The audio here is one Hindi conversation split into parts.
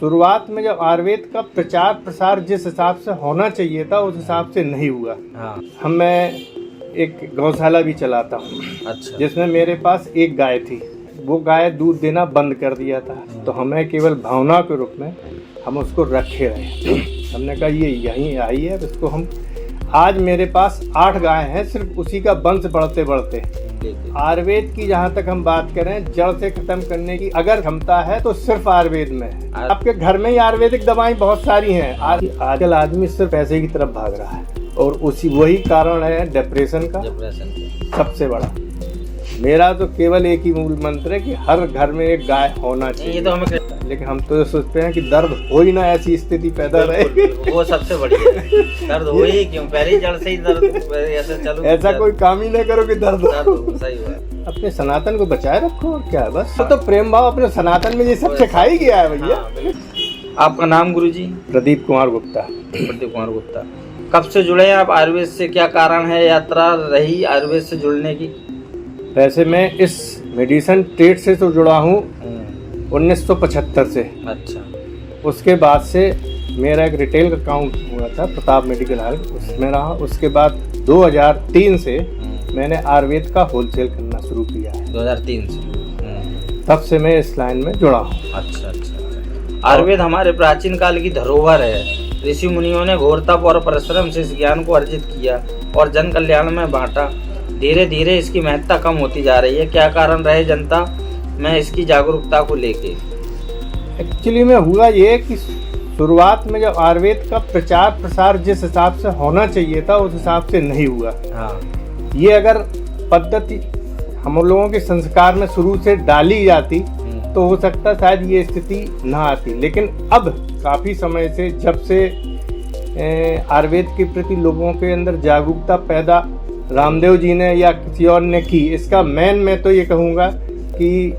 शुरुआत में जब आयुर्वेद का प्रचार प्रसार जिस हिसाब से होना चाहिए था उस हिसाब से नहीं हुआ। हाँ। मैं एक गौशाला भी चलाता हूँ। अच्छा। जिसमें मेरे पास एक गाय थी, वो गाय दूध देना बंद कर दिया था, तो हमें केवल भावना के रूप में हम उसको रखे रहे। हमने कहा ये यहीं आई है, इसको हम आज मेरे पास 8 गाय हैं, सिर्फ उसी का वंश बढ़ते बढ़ते। आयुर्वेद की जहाँ तक हम बात करें, जड़ से खत्म करने की अगर क्षमता है तो सिर्फ आयुर्वेद में है। आपके घर में ही आयुर्वेदिक दवाएं बहुत सारी हैं। आजकल आदमी सिर्फ पैसे की तरफ भाग रहा है और वही कारण है डिप्रेशन का सबसे बड़ा। मेरा तो केवल एक ही मूल मंत्र है कि हर घर में एक गाय होना चाहिए। ये तो हमें, लेकिन हम तो सोचते हैं कि दर्द हो ही ना, ऐसी स्थिति पैदा रहे। वो सबसे बढ़िया है। दर्द हो ही क्यों, पहले ही जड़ से ही दर्द ऐसे चलो, ऐसा कोई काम ही ना करो कि दर्द हो। सही बात। अपने सनातन को बचाए रखो और क्या है बस। तो प्रेम भाव अपने सनातन में ये सब सिखा ही गया है भैया। आपका नाम गुरुजी? प्रदीप कुमार गुप्ता। प्रदीप कुमार गुप्ता। कब से जुड़े हैं आप आयुर्वेद से? क्या कारण है यात्रा रही आयुर्वेद से जुड़ने की? वैसे मैं इस मेडिसिन ट्रेड से तो जुड़ा हूँ 1975 से। अच्छा। उसके बाद से मेरा एक रिटेल अकाउंट हुआ था प्रताप मेडिकल हॉल, उसमें रहा। उसके बाद 2003 से मैंने आयुर्वेद का होलसेल करना शुरू किया है। 2003 से तब से मैं इस लाइन में जुड़ा हूँ। अच्छा। आयुर्वेद हमारे प्राचीन काल की धरोहर है। ऋषि मुनियों ने घोरतप और परिश्रम से इस ज्ञान को अर्जित किया और जन कल्याण में बांटा। धीरे धीरे इसकी महत्ता कम होती जा रही है। क्या कारण रहे जनता में इसकी जागरूकता को लेके? एक्चुअली में हुआ ये कि शुरुआत में जब आयुर्वेद का प्रचार प्रसार जिस हिसाब से होना चाहिए था उस हिसाब से नहीं हुआ। हाँ। ये अगर पद्धति हम लोगों के संस्कार में शुरू से डाली जाती तो हो सकता शायद ये स्थिति ना आती। लेकिन अब काफ़ी समय से जब से आयुर्वेद के प्रति लोगों के अंदर जागरूकता पैदा रामदेव जी ने या किसी और ने की, इसका मैं तो ये कहूँगा कि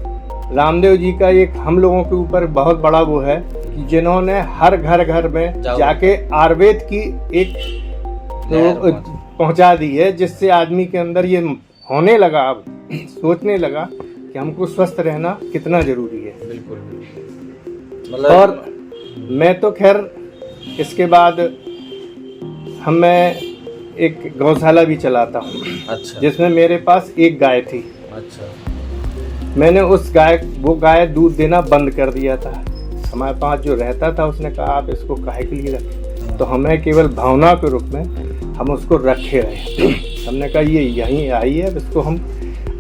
रामदेव जी का एक हम लोगों के ऊपर बहुत बड़ा वो है कि जिन्होंने हर घर में जाके आयुर्वेद की एक पहुंचा दी है, जिससे आदमी के अंदर ये होने लगा, अब सोचने लगा कि हमको स्वस्थ रहना कितना जरूरी है। बिल्कुल। और मैं तो खैर इसके बाद मैं एक गौशाला भी चलाता हूँ। अच्छा। जिसमें मेरे पास एक गाय थी। अच्छा। मैंने वो गाय दूध देना बंद कर दिया था। हमारे पास जो रहता था उसने कहा आप इसको काहे के लिए रखें, तो हमें केवल भावना के रूप में हम उसको रखे रहे। हमने कहा ये यहीं आई है, इसको हम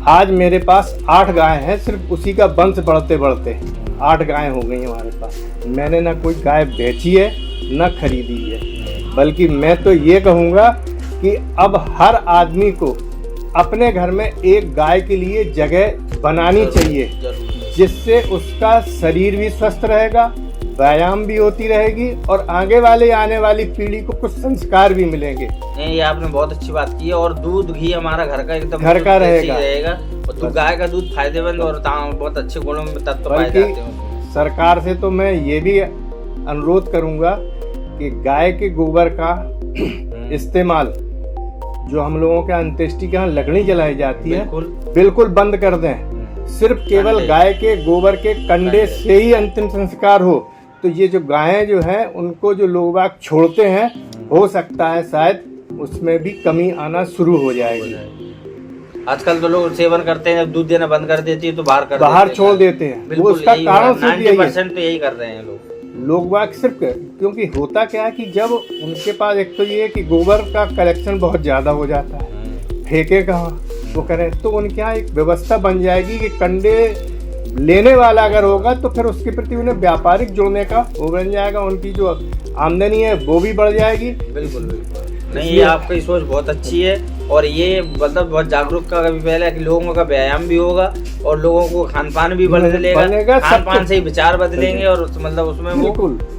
आज मेरे पास 8 गाय हैं, सिर्फ उसी का वंश बढ़ते बढ़ते 8 गाय हो गई हमारे पास। मैंने ना कोई गाय बेची है ना खरीदी है, बल्कि मैं तो ये कहूँगा कि अब हर आदमी को अपने घर में एक गाय के लिए जगह बनानी चाहिए, जिससे उसका शरीर भी स्वस्थ रहेगा, व्यायाम भी होती रहेगी और आगे आने वाली पीढ़ी को कुछ संस्कार भी मिलेंगे। नहीं, ये आपने बहुत अच्छी बात की है। और दूध घी हमारा घर का एकदम घर का रहेगा। और तो गाय का दूध फायदेमंद और बहुत अच्छे गुणों में तत्व पाए जाते हैं। सरकार से तो मैं ये भी अनुरोध करूंगा कि गाय के गोबर का इस्तेमाल जो हम लोगों के अंत्येष्टि के यहाँ लकड़ी जलाई जाती है बिल्कुल बंद कर दें। सिर्फ केवल गाय के गोबर के कंडे से ही अंतिम संस्कार हो, तो ये जो गायें जो हैं उनको जो लोग बाग छोड़ते हैं, हो सकता है शायद उसमें भी कमी आना शुरू हो जाएगी। आजकल तो लोग सेवन करते हैं, जब दूध देना बंद कर देती है तो बाहर छोड़ देते हैं। वो उसका कारण 90% तो यही कर रहे हैं लोग बाग सिर्फ, क्योंकि होता क्या है कि जब उनके पास एक तो ये कि गोबर का कलेक्शन बहुत ज़्यादा हो जाता है, फेंके कहाँ वो करें, तो उनके यहाँ एक व्यवस्था बन जाएगी कि कंडे लेने वाला अगर होगा तो फिर उसके प्रति उन्हें व्यापारिक जुड़ने का वो बन जाएगा, उनकी जो आमदनी है वो भी बढ़ जाएगी। बिल्कुल। नहीं, ये आपकी सोच बहुत अच्छी है और ये मतलब बहुत जागरूक का भी पहले कि लोगों का व्यायाम भी होगा और लोगों को खान पान भी बदलेगा। खान पान से ही विचार बदलेंगे और मतलब उसमें वो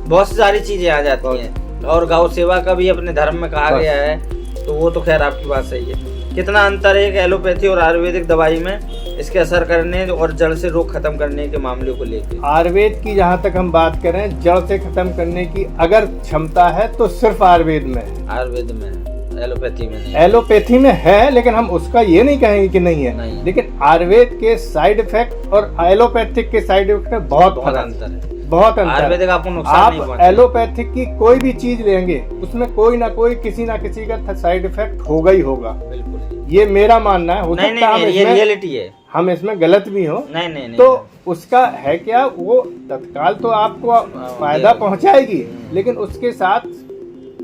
बहुत सारी चीजें आ जाती हैं। और गौ सेवा का भी अपने धर्म में कहा गया है, तो वो तो खैर आपकी बात सही है। कितना अंतर है एलोपैथी और आयुर्वेदिक दवाई में, इसके असर करने और जड़ से रोग खत्म करने के मामले को लेकर? आयुर्वेद की जहाँ तक हम बात करें, जड़ से खत्म करने की अगर क्षमता है तो सिर्फ आयुर्वेद में है। आयुर्वेद में, एलोपैथी में नहीं। एलोपैथी में है, लेकिन हम उसका ये नहीं कहेंगे कि नहीं है। लेकिन आयुर्वेद के साइड इफेक्ट और एलोपैथिक के साइड इफेक्ट में बहुत अंतर है। बहुत अंतर। आयुर्वेदिक आपको नुकसान नहीं आप पहुंचाएगा। एलोपैथिक की कोई भी चीज लेंगे उसमें कोई ना किसी का साइड इफेक्ट होगा ही होगा। बिल्कुल, ये मेरा मानना है। हो नहीं सकता है नहीं, ये रियलिटी है। हम इसमें गलत भी हो, नहीं नहीं नहीं, तो उसका है क्या, वो तत्काल तो आपको फायदा पहुंचाएगी, लेकिन उसके साथ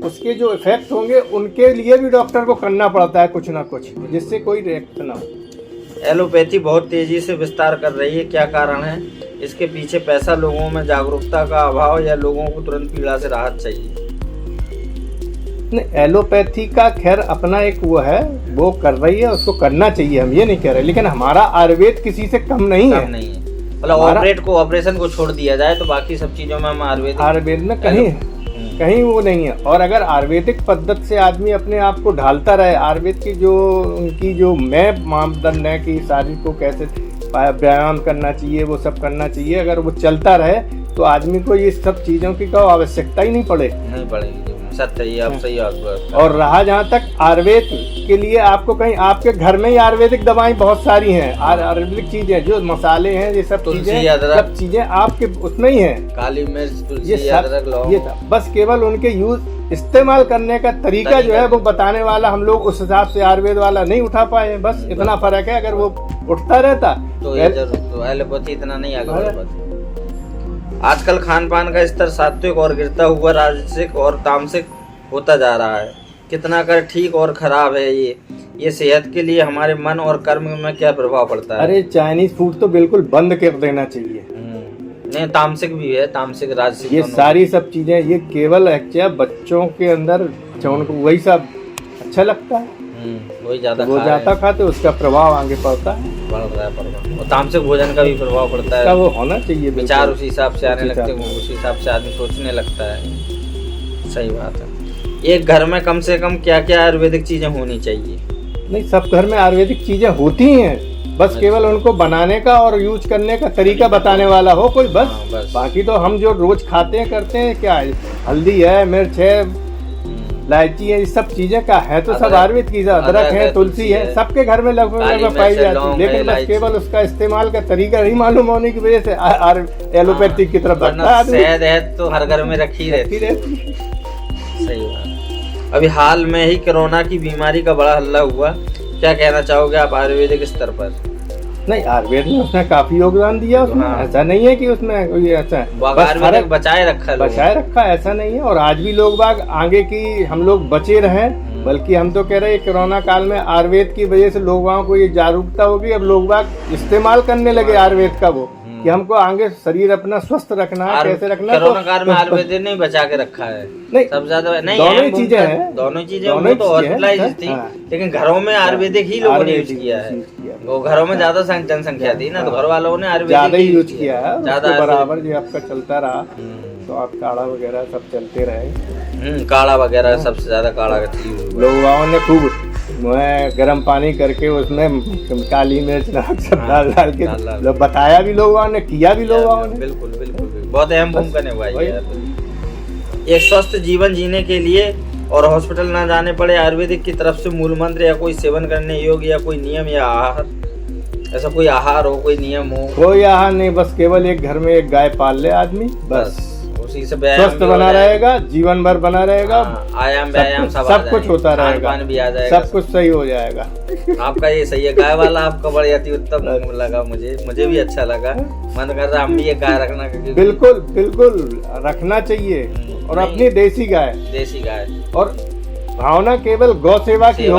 उसके जो इफेक्ट होंगे उनके लिए भी डॉक्टर को करना पड़ता है कुछ ना कुछ, जिससे कोई रिएक्ट ना हो। एलोपैथी बहुत तेजी से विस्तार कर रही है, क्या कारण है? इसके पीछे पैसा, लोगों में जागरूकता का अभाव, या लोगों को तुरंत पीड़ा से राहत चाहिए? नहीं, एलोपैथी का खैर अपना एक वो है, वो कर रही है, उसको करना चाहिए, हम ये नहीं कह रहे, लेकिन हमारा आयुर्वेद किसी से कम नहीं है। मतलब ऑपरेशन को छोड़ दिया जाए तो बाकी सब चीजों में हम आयुर्वेद में कहीं वो नहीं है। और अगर आयुर्वेदिक पद्धति से आदमी अपने आप को ढालता रहे, आयुर्वेद की जो उनकी जो मापदंड है कि शरीर को कैसे व्यायाम करना चाहिए, वो सब करना चाहिए, अगर वो चलता रहे तो आदमी को ये सब चीजों की आवश्यकता ही नहीं पड़ेगी। सही, आप सही बात। और रहा जहाँ तक आयुर्वेद के लिए, आपको कहीं आपके घर में ही आयुर्वेदिक दवाएं बहुत सारी हैं, आयुर्वेदिक चीजें जो मसाले हैं, ये सब चीजें आपके उसमें ही हैं। काली मिर्च, तुलसी, अदरक, लौंग, ये सब बस केवल उनके यूज इस्तेमाल करने का तरीका जो है वो बताने वाला हम लोग उस हिसाब से आयुर्वेद वाला नहीं उठा पाए, बस इतना फर्क है। अगर वो उठता रहता तो एलोपैथी इतना नहीं आगे बढ़ पाती। आजकल खान पान का स्तर सात्विक और गिरता हुआ राजसिक और तामसिक होता जा रहा है। कितना कर ठीक और खराब है ये सेहत के लिए, हमारे मन और कर्म में क्या प्रभाव पड़ता है? अरे चाइनीज फूड तो बिल्कुल बंद कर देना चाहिए। नहीं, तामसिक भी है, तामसिक राजसिक, ये सारी सब चीजें, ये केवल एक्चुअली बच्चों के अंदर उनको वही सब अच्छा लगता है, वही ज्यादा खाते, उसका प्रभाव आगे पड़ता है, बढ़ रहा है प्रभाव। और तामसिक भोजन का भी प्रभाव पड़ता है, वो होना चाहिए। विचार उसी हिसाब से आने लगते हैं, उसी हिसाब से आदमी सोचने लगता है। सही बात है। एक घर में कम से कम क्या क्या आयुर्वेदिक चीजें होनी चाहिए? नहीं, सब घर में आयुर्वेदिक चीजें होती हैं, बस केवल उनको बनाने का और यूज करने का तरीका बताने वाला हो कोई, बस। बाकी तो हम जो रोज खाते हैं करते हैं, क्या है, हल्दी है, मिर्च है, इलायची है, ये सब चीजें का है तो सब आयुर्वेद की, अदरक है, तुलसी है, सबके घर में लगभग पाई जाती है, लेकिन बस केवल उसका इस्तेमाल का तरीका नहीं मालूम होने की वजह से एलोपैथिक की तरफ बढ़ता है। शहद है तो हर घर में रखी रहती है। सही बात। अभी हाल में ही कोरोना की बीमारी का बड़ा हल्ला हुआ, क्या कहना चाहोगे आप आयुर्वेदिक स्तर पर? नहीं, आयुर्वेद ने उसने काफी योगदान दिया उसमें, ऐसा नहीं है कि उसमें कोई ऐसा है, बचाए रखा ऐसा नहीं है। और आज भी लोग बाग आगे की हम लोग बचे रहे, बल्कि हम तो कह रहे हैं कोरोना काल में आयुर्वेद की वजह से लोगों को ये जागरूकता होगी, अब लोग बाग इस्तेमाल करने लगे आयुर्वेद का, वो कि हमको आगे शरीर अपना स्वस्थ रखना है, कैसे रखना है। कोरोना काल में आयुर्वेद ने बचा के रखा है, नहीं सब ज्यादा नहीं, दोनों ही चीजें हैं, वो तो हॉस्पिटलाइज थी, लेकिन घरों में आयुर्वेदिक ही लोगों ने यूज किया है। वो घरों में ज्यादा जनसंख्या थी ना, तो घर वालों ने आयुर्वेदिक ज्यादा ही यूज किया है, ज्यादा बराबर जो आपका चलता रहा, तो आप काढ़ा वगैरह सब चलते रहे। काढ़ा वगैरह सबसे ज्यादा काढ़ा लोगों ने खूब गर्म पानी करके उसमें काली मिर्च नमक सब डाल के बताया भी लोगों ने, किया भी लोगों ने। बिल्कुल बिल्कुल, बहुत अहम भूमिका निभाई है। एक स्वस्थ जीवन जीने के लिए और हॉस्पिटल ना जाने पड़े, आयुर्वेदिक की तरफ से मूल मंत्र या कोई सेवन करने योग्य या कोई नियम या आहार, ऐसा कोई आहार हो, कोई नियम हो? कोई आहार नहीं, बस केवल एक घर में एक गाय पाल ले आदमी, बस उसी से स्वस्थ बना रहेगा, जीवन भर बना रहेगा, आयाम व्यायाम सब कुछ होता रहेगा, भी आ जाएगा, सब कुछ सही हो जाएगा। आपका ये सही है, गाय वाला आपका बड़ी अति उत्तम लगा, मुझे भी अच्छा लगा, मन कर रहा हम भी ये गाय रखना। बिल्कुल बिल्कुल रखना चाहिए, और अपनी देसी गाय, और भावना केवल गौ सेवा की हो,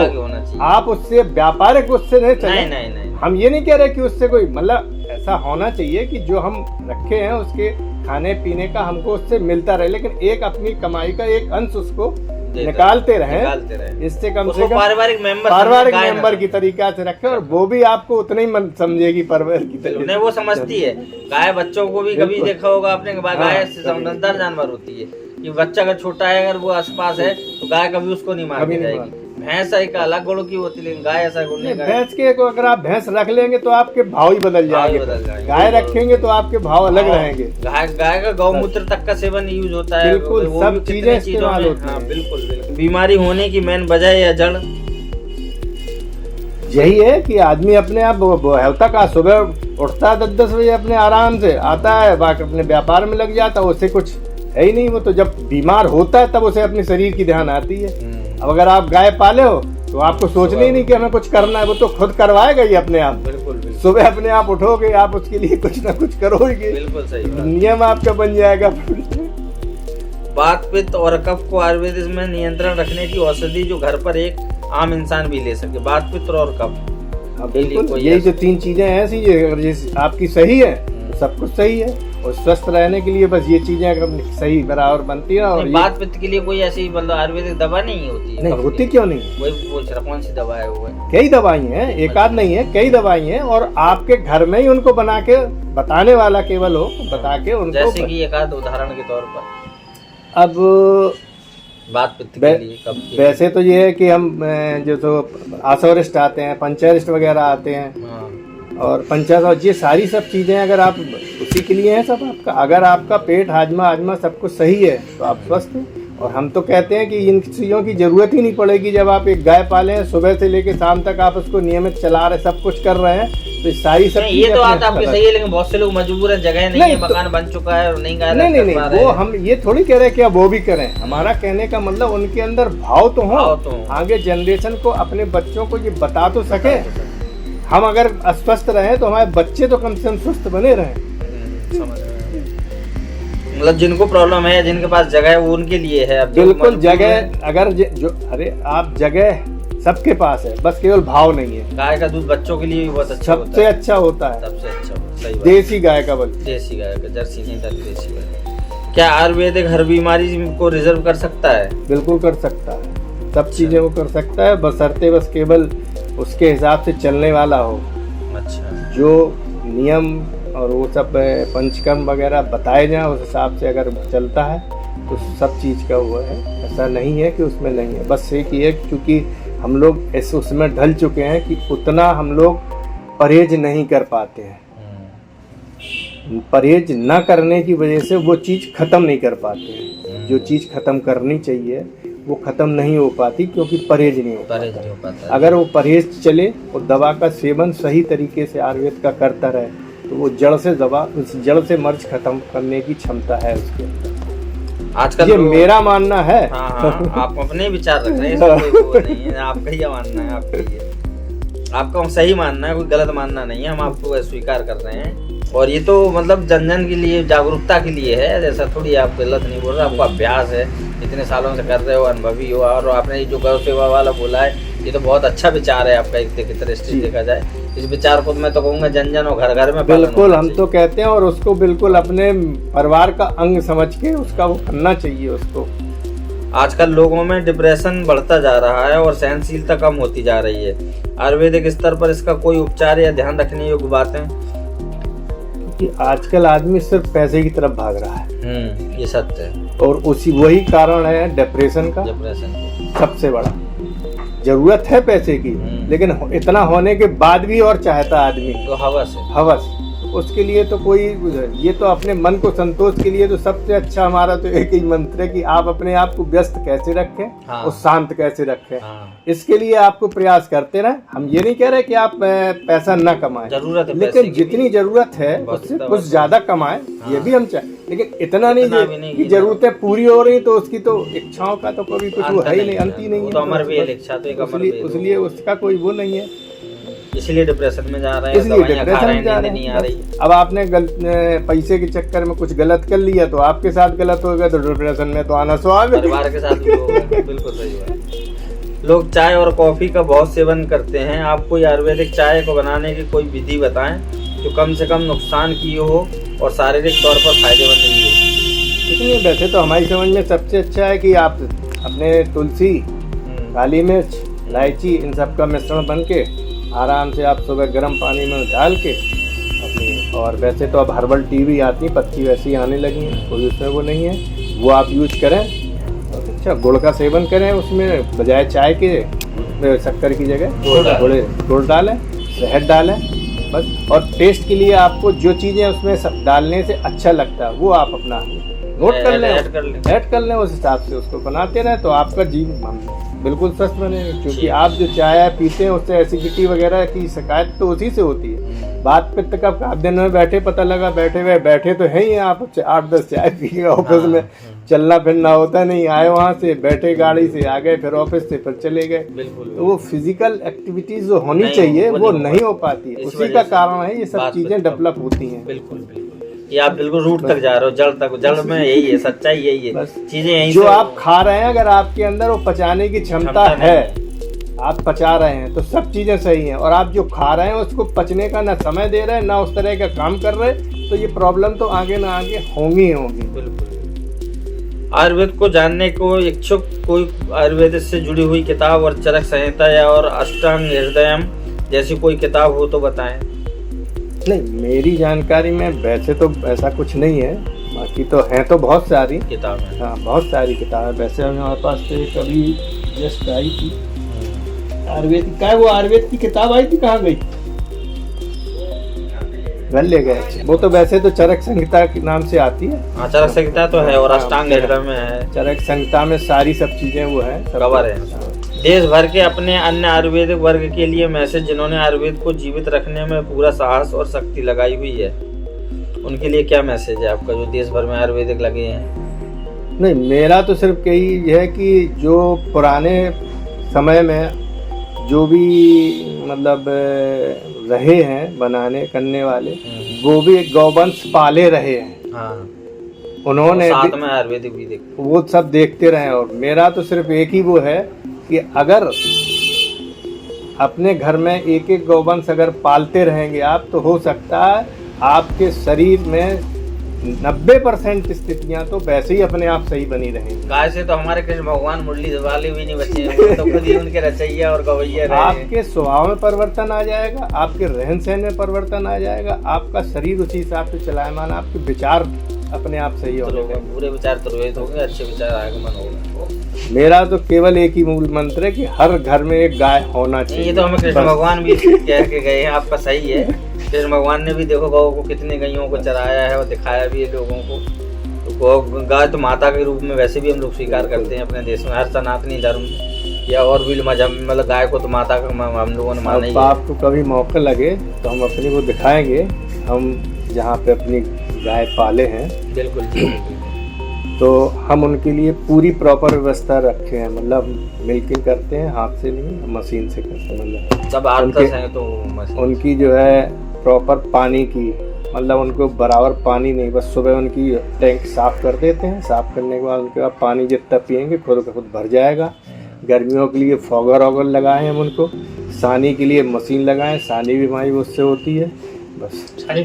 आप उससे व्यापारिक उससे नहीं चले। नहीं, हम ये नहीं कह रहे कि उससे कोई, मतलब ऐसा होना चाहिए कि जो हम रखे हैं उसके खाने पीने का हमको उससे मिलता रहे, लेकिन एक अपनी कमाई का एक अंश उसको निकालते रहे, इससे कम से कम पारिवारिक मेंबर की तरीका से रखे, और वो भी आपको उतना ही समझेगी परिवार की तरीके। वो समझती है। गाय बच्चों को भी कभी देखा होगा आपने, गाय समझदार जानवर होती है, कि बच्चा अगर छोटा है, अगर वो आसपास है तो गाय कभी उसको नहीं मारने जाएगी। भैंस एक अलग गुण की होती है, लेकिन गाय ऐसा गुण नहीं। भैंस के अगर आप भैंस रख लेंगे तो आपके भाव ही बदल जाएंगे, गाय रखेंगे तो आपके भाव अलग रहेंगे। गाय का गौमूत्र तक का सेवन यूज होता है, बिल्कुल सब चीजें इस्तेमाल होती हैं। बिल्कुल। बीमारी होने की मेन वजह या जड़ यही है कि आदमी अपने आप हेल्थ का सुबह उठता है 10-10 बजे अपने आराम से, आता है बाकी अपने व्यापार में लग जाता है, उससे कुछ है ही नहीं। वो तो जब बीमार होता है तब उसे अपने शरीर की ध्यान आती है। अब अगर आप गाय पाले हो तो आपको सोचना ही नहीं कि हमें कुछ करना है, वो तो खुद करवाएगा ही अपने आप। बिल्कुल। सुबह अपने आप उठोगे, आप उसके लिए कुछ ना कुछ करोगे, बिल्कुल सही बात। नियम आपका बन जाएगा। वात पित्त और कफ को आयुर्वेद में नियंत्रण रखने की औषधि जो घर पर एक आम इंसान भी ले सके, वात पित्त और कफ। बिल्कुल, यही जो 3 चीजें ऐसी है, अगर ये आपकी सही है तो सब कुछ सही है। और स्वस्थ रहने के लिए बस ये चीजें अगर सही बराबर बनती है। और वात पित्त के लिए कोई ऐसी मतलब आयुर्वेदिक दवा नहीं होती है? नहीं होती, क्यों नहीं? वही पूछ रहा, कौन सी दवा है वो? कई दवाई हैं, एक आध नहीं है, कई दवाई हैं। और आपके घर में ही उनको बना के बताने वाला केवल हो, बता के उनको। जैसे कि एक आध उदाहरण के तौर पर अब वात पित्त के लिए कब के? वैसे तो ये है कि हम जो तो आशा-वरिष्ठ आते हैं, पंचारिष्ठ वगैरह आते हैं, और पंचायत, ये सारी सब चीजें अगर आप उसी के लिए हैं सब आपका। अगर आपका पेट हाजमा सब कुछ सही है तो आप स्वस्थ हैं। और हम तो कहते हैं कि इन चीज़ों की जरूरत ही नहीं पड़ेगी। जब आप एक गाय पाले हैं, सुबह से लेकर शाम तक आप उसको नियमित चला रहे, सब कुछ कर रहे हैं, तो सारी सब ये तो बात आपकी सही है, लेकिन बहुत से लोग मजबूर हैं, जगह नहीं है, मकान बन चुका है और नहीं गाय नहीं, वो हम ये थोड़ी कह रहे हैं कि अब वो भी करें। हमारा कहने का मतलब उनके अंदर भाव तो हो, आगे जनरेशन को, अपने बच्चों को ये बता तो सके। हम अगर अस्वस्थ रहे तो हमारे बच्चे तो कम से कम स्वस्थ बने रहे। मतलब जिनको प्रॉब्लम है, जिनके पास जगह है, वो उनके लिए है। अब बिल्कुल, जगह अगर जो अरे आप जगह सबके पास है, बस केवल भाव नहीं है। गाय का दूध बच्चों के लिए भी बहुत अच्छा सबसे अच्छा होता है, सबसे अच्छा सही बात। देसी गाय का, बल देसी गाय का, जर्सी नहीं, देसी गाय। क्या आयुर्वेदिक हर बीमारी को रिजर्व कर सकता है? बिल्कुल कर सकता है, सब चीजें वो कर सकता है, बशर्ते बस केवल उसके हिसाब से चलने वाला हो। अच्छा, जो नियम और वो सब पंचकर्म वगैरह बताए जाएं, उस हिसाब से अगर चलता है तो सब चीज़ का वो है। ऐसा नहीं है कि उसमें नहीं है, बस एक ही है क्योंकि हम लोग ऐसे उसमें ढल चुके हैं कि उतना हम लोग परहेज नहीं कर पाते हैं। परहेज न करने की वजह से वो चीज़ ख़त्म नहीं कर पाते हैं। जो चीज़ ख़त्म करनी चाहिए वो ख़त्म नहीं हो पाती क्योंकि परहेज नहीं हो पाता। अगर वो परहेज चले और दवा का सेवन सही तरीके से आयुर्वेद का करता रहे तो वो जड़ से दवा, उस जड़ से मर्ज खत्म करने की क्षमता है उसके अंदर। आजकल ये मेरा मानना है। हाँ, आप अपने विचार रख रहे हैं, इसमें कोई नहीं है, आपका ही मानना है, आपका सही मानना है, कोई गलत मानना नहीं है, हम आपको स्वीकार कर रहे हैं। और ये तो मतलब जन जन के लिए, जागरूकता के लिए है, जैसा थोड़ी आप गलत नहीं बोल रहे, आपको अभ्यास है, इतने सालों से कर रहे हो, अनुभवी हो। और आपने जो गौ सेवा वाला बोला है, ये तो बहुत अच्छा विचार है आपका, एक तरह से देखा जाए। इस विचार को मैं तो कहूँगा जन जन और घर घर में बिल्कुल हम तो कहते हैं, और उसको बिल्कुल अपने परिवार का अंग समझ के उसका वो करना चाहिए उसको। आजकल लोगों में डिप्रेशन बढ़ता जा रहा है और सहनशीलता कम होती जा रही है। आयुर्वेदिक स्तर पर इसका कोई उपचार या ध्यान रखने योग्य बातें? कि आजकल आदमी सिर्फ पैसे की तरफ भाग रहा है, ये सत्य है। और वही कारण है डिप्रेशन का, सबसे बड़ा। जरूरत है पैसे की, लेकिन इतना होने के बाद भी और चाहता आदमी, तो हवस है, हवस। उसके लिए तो कोई, ये तो अपने मन को संतोष के लिए तो सबसे अच्छा हमारा तो एक ही मंत्र है कि आप अपने आप को व्यस्त कैसे रखें, हाँ, और शांत कैसे रखें, हाँ, इसके लिए आपको प्रयास करते रहें। हम ये नहीं कह रहे कि आप पैसा न कमाएं, जरूरत है, लेकिन जितनी जरूरत है उससे कुछ ज्यादा कमाएं, ये भी हम चाहें, लेकिन इतना नहीं कि जरूरतें पूरी हो रही तो उसकी तो इच्छाओं का तो कभी कुछ वो है ही नहीं, अंत ही नहीं है। इसलिए उसका कोई वो नहीं है, इसलिए डिप्रेशन में जा रहे हैं, इसलिए डिप्रेशन में जा रहे हैं। अब आपने पैसे के चक्कर में कुछ गलत कर लिया तो आपके साथ गलत हो गया, तो डिप्रेशन में तो आना स्वाभाविक है, परिवार के साथ भी होगा। बिल्कुल सही बात। लोग चाय और कॉफी का बहुत सेवन करते हैं, आप कोई आयुर्वेदिक चाय को बनाने की कोई विधि बताएं जो कम से कम नुकसान की हो और शारीरिक तौर पर फायदेमंद भी हो? इसलिए वैसे तो हमारी समझ में सबसे अच्छा है कि आप अपने तुलसी, काली मिर्च, इलायची, इन सब का मिश्रण बन के आराम से आप सुबह गर्म पानी में डाल के अपनी, और वैसे तो अब हर्बल टी भी आती है, पत्ती वैसी आने लगी है, कोई उसमें वो नहीं है, वो आप यूज करें। अच्छा, गुड़ का सेवन करें, उसमें बजाय चाय के शक्कर की जगह गुड़ डालें, शहद डालें बस। और टेस्ट के लिए आपको जो चीज़ें उसमें सब डालने से अच्छा लगता है वो आप अपना नोट कर लें, ऐड कर लें, उस हिसाब से उसको बनाते रहें तो आपका जीवन बिल्कुल स्वस्थ बनेंगे, क्योंकि आप जो चाय पीते हैं उससे एसिडिटी वगैरह की शिकायत तो उसी से होती है। बात पित्त का आप दिन में बैठे पता लगा बैठे तो है ही, आप 8-10 चाय पिए ऑफिस में, चलना फिरना होता नहीं, आए वहाँ से बैठे गाड़ी से आ गए, फिर ऑफिस से फिर चले गए। तो वो फिजिकल एक्टिविटीज जो होनी चाहिए वो नहीं हो पाती है, उसी का कारण है ये सब चीजें डेवलप होती हैं। बिल्कुल ये आप बिल्कुल रूट तक जा रहे हो, जड़ तक, जड़ में यही है, सच्चाई यही है, चीजें यही जो आप खा रहे हैं अगर आपके अंदर वो पचाने की क्षमता है, आप पचा रहे हैं तो सब चीजें सही हैं, और आप जो खा रहे हैं उसको पचने का ना समय दे रहे हैं ना उस तरह का काम कर रहे हैं, तो ये प्रॉब्लम तो आगे ना आगे होंगी ही होंगी। बिल्कुल। आयुर्वेद को जानने को इच्छुक कोई आयुर्वेद से जुड़ी हुई किताब और चरक संहिता या और अष्टांग हृदयम जैसी कोई किताब हो तो बताएं। नहीं, मेरी जानकारी में वैसे तो ऐसा कुछ नहीं है, बाकी तो हैं तो बहुत सारी किताबें। हाँ, बहुत सारी किताबें। वैसे हमारे पास तो कभी जस्ट आई थी आयुर्वेद की, क्या वो आयुर्वेद की किताब आई थी, कहाँ गई, घर ले गए। वो तो वैसे तो चरक संहिता के नाम से आती है। हाँ, चरक संहिता तो है, और अष्टांग हृदय में है। चरक संहिता में सारी सब चीजें वो है, कवर है। देश भर के अपने अन्य आयुर्वेदिक वर्ग के लिए मैसेज, जिन्होंने आयुर्वेद को जीवित रखने में पूरा साहस और शक्ति लगाई हुई है, उनके लिए क्या मैसेज है आपका, जो देश भर में आयुर्वेदिक लगे हैं? नहीं, मेरा तो सिर्फ यही है कि जो पुराने समय में जो भी मतलब रहे हैं बनाने करने वाले, वो भी गौवंश पाले रहे हैं। हाँ, उन्होंने साथ में आयुर्वेदिक भी वो सब देखते रहे। और मेरा तो सिर्फ एक ही वो है कि अगर अपने घर में एक एक गौवंश अगर पालते रहेंगे आप, तो हो सकता है आपके शरीर में 90% स्थितियां तो वैसे ही अपने आप सही बनी रहेंगी। गाय से तो हमारे कृष्ण भगवान मुरली वाले भी नहीं बचे हैं, वो तो खुद ही उनके रचैया और गवैया रहे। आपके स्वभाव में परिवर्तन आ जाएगा, आपके रहन सहन में परिवर्तन आ जाएगा, आपका शरीर उसी हिसाब से चलायमान, आपके विचार अपने आप सही होंगे, बुरे विचार तुरोहित होंगे, अच्छे विचार आगमन होगा। मेरा तो केवल एक ही मूल मंत्र है कि हर घर में एक गाय होना चाहिए। ये तो हमें कृष्ण भगवान भी कह के गए हैं, आपका सही है। कृष्ण भगवान ने भी देखो गौ को कितने गायों को चराया है और दिखाया भी है लोगों को। तो गौ गाय तो माता के रूप में वैसे भी हम लोग स्वीकार करते हैं अपने देश में, हर सनातनी धर्म या और भी मजहब, मतलब गाय को तो माता का हम लोगों ने माना ही है। आपको कभी मौका लगे तो हम अपने को दिखाएंगे, हम जहाँ पे अपनी गाय पाले हैं। बिल्कुल। तो हम उनके लिए पूरी प्रॉपर व्यवस्था रखे हैं, मतलब मिल्किंग करते हैं, हाथ से नहीं मशीन से करते हैं, मतलब सब आर्टस हैं तो उनकी जो है प्रॉपर पानी की, मतलब उनको बराबर पानी नहीं, बस सुबह उनकी टैंक साफ़ कर देते हैं, साफ़ करने के बाद उनके बाद पानी जितना पियेंगे खुद का खुद भर जाएगा। गर्मियों के लिए फॉगर ऑगर लगाए हम उनको, सानी के लिए मशीन लगाएं, सानी भी हमारी उससे होती है। बस सारी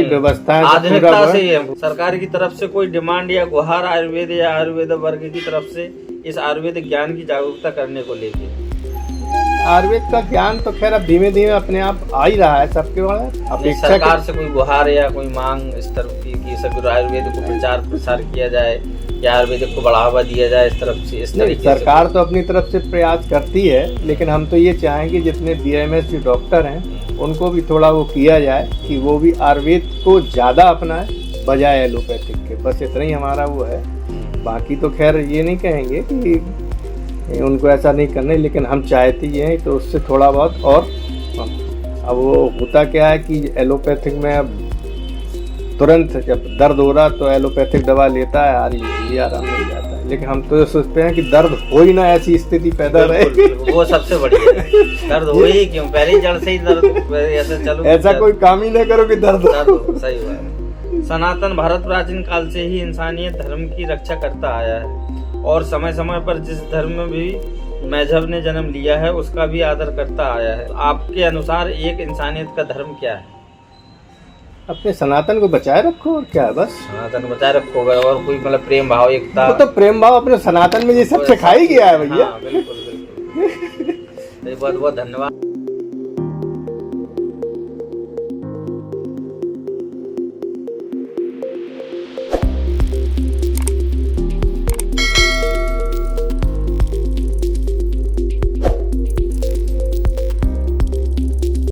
व्यवस्थाएं आधुनिकता से है। सरकार की तरफ से कोई डिमांड या गुहार आयुर्वेद या आयुर्वेद वर्ग की तरफ से इस आयुर्वेदिक ज्ञान की जागरूकता करने को लेके? आयुर्वेद का ज्ञान तो खैर अब धीमे धीमे अपने आप आ ही रहा है सबके वाला। सरकार से कोई गुहार या कोई मांग इस तरफ की सब आयुर्वेद को प्रचार प्रसार किया जाए या आयुर्वेदिक को बढ़ावा दिया जाए इस तरफ से? इस तरीके सरकार तो अपनी तरफ से प्रयास करती है, लेकिन हम तो ये चाहेंगे जितने BAMS जो डॉक्टर हैं उनको भी थोड़ा वो किया जाए कि वो भी आयुर्वेद को ज़्यादा अपनाएं बजाय एलोपैथिक के। बस इतना ही हमारा वो है। बाकी तो खैर ये नहीं कहेंगे कि उनको ऐसा नहीं करना, लेकिन हम चाहते ही हैं तो उससे थोड़ा बहुत। और अब वो होता क्या है कि एलोपैथिक में अब तुरंत जब दर्द हो रहा तो एलोपैथिक दवा लेता है, ये आराम मिल जाता है, लेकिन हम तो सोचते हैं कि दर्द हो ही ना, ऐसी स्थिति पैदा रहे। वो सबसे बढ़िया है। दर्द हो ही क्यों, पहले ही जड़ से ही दर्द, ऐसे चलो ऐसा कोई काम ही नहीं करो कि दर्द हो। सही बात। सनातन भारत प्राचीन काल से ही इंसानियत धर्म की रक्षा करता आया है और समय समय पर जिस धर्म में भी मजहब ने जन्म लिया है उसका भी आदर करता आया है। आपके अनुसार एक इंसानियत का धर्म क्या है? अपने सनातन को बचाए रखो, और क्या है, बस सनातन बचाए रखो। और कोई मतलब प्रेम भाव, एकता, तो प्रेम भाव अपने सनातन में ये सब सिखाई गया है भैया। बिल्कुल बिल्कुल। बहुत बहुत धन्यवाद।